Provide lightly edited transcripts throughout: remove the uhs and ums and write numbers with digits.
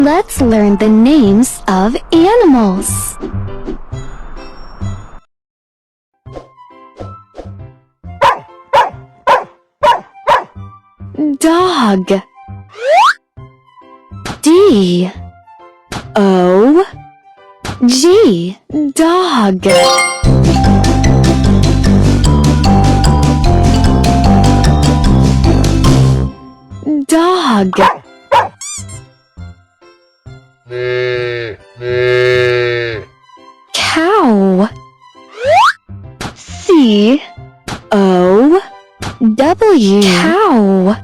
Let's learn the names of animals. Dog. D-O-G. Dog. Dog. Cow. C-O-W. Cow.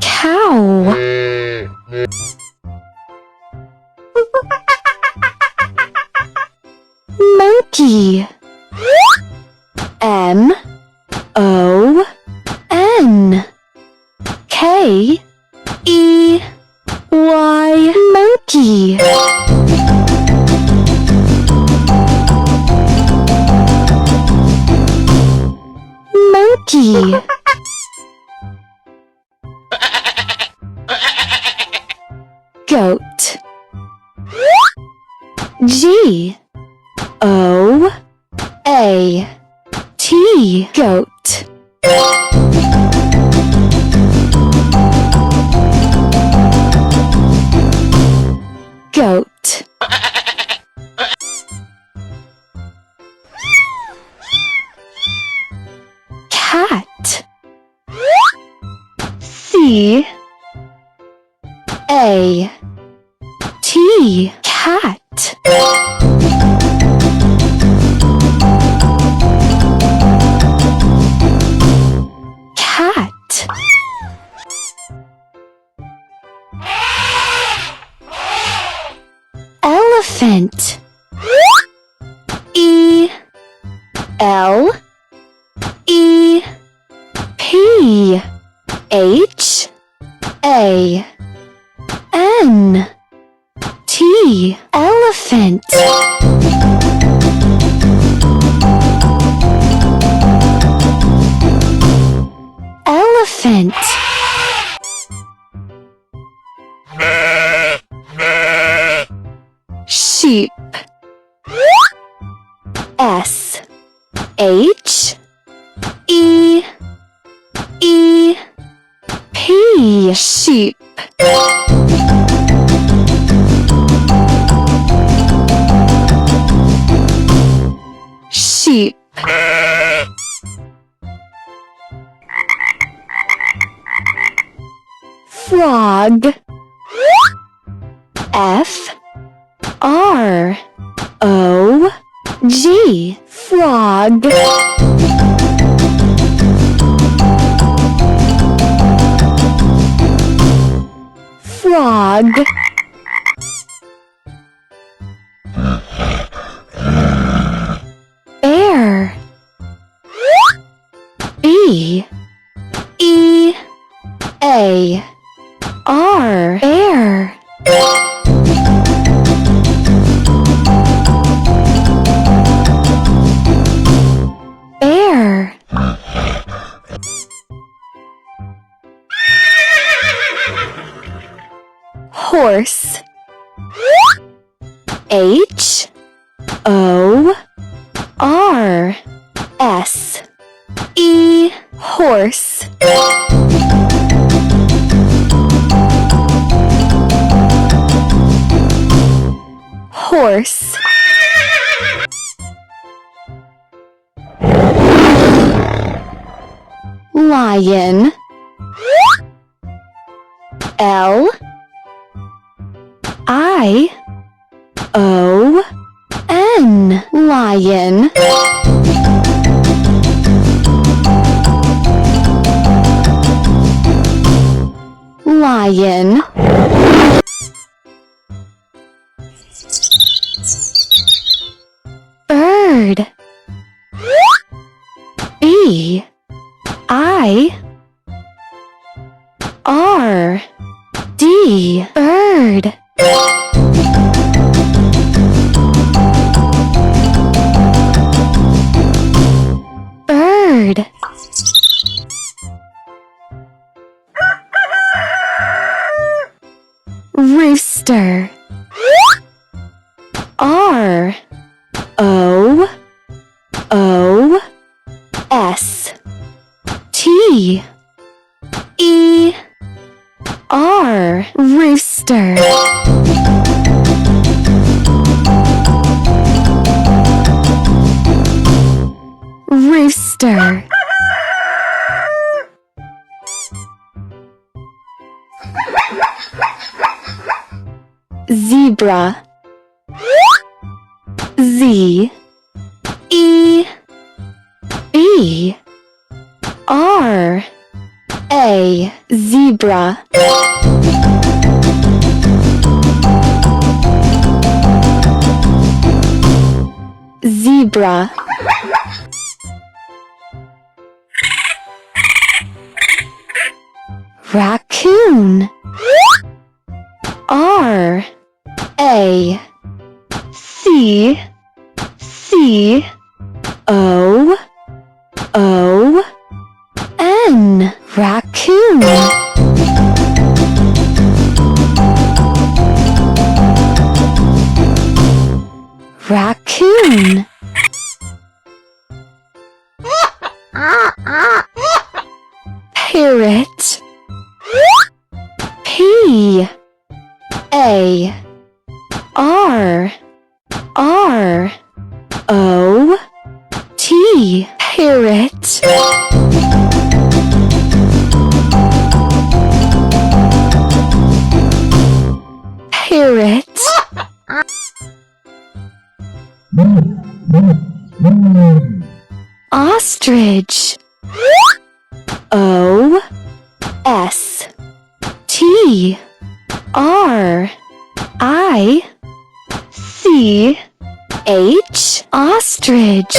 Cow. Monkey. M-O-N-K-E-Y. Monkey. Monkey. Goat. G-O-A-T. Goat. Goat. Cat. C-A-T. Cat. Cat. Elephant. E-L-E-P-H-A-N-T. Elephant. Elephant. Sheep. S-H-E-E-P. Sheep. Sheep. Frog. F-R-O-G. Frog. Frog. Bear. B-E-A-R. Bear. Bear. Horse. H-O-R-S-E. Horse. Horse. Lion. L-I-O-N. Lion. Lion. Bird. B-I-R-D. Bird. Bird. rooster. R O O S T E R rooster. Rooster. Zebra. Z E B R A zebra. Zebra. Raccoon. R A C C O O N. Raccoon. Raccoon. Parrot. P A R R O T. Parrot. Parrot. Ostrich. O S T R I C H. Ostrich.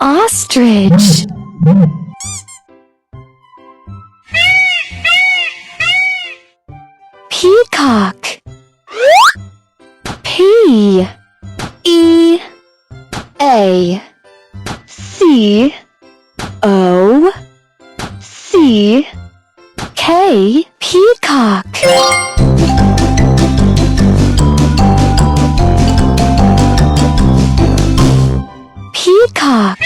Ostrich. Peacock. P E A C O C K. Peacock. Peacock.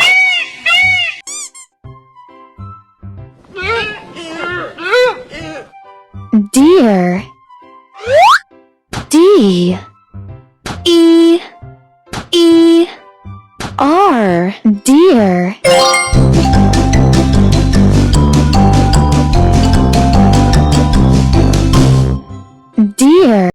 Deer. D E E R. Deer. Deer.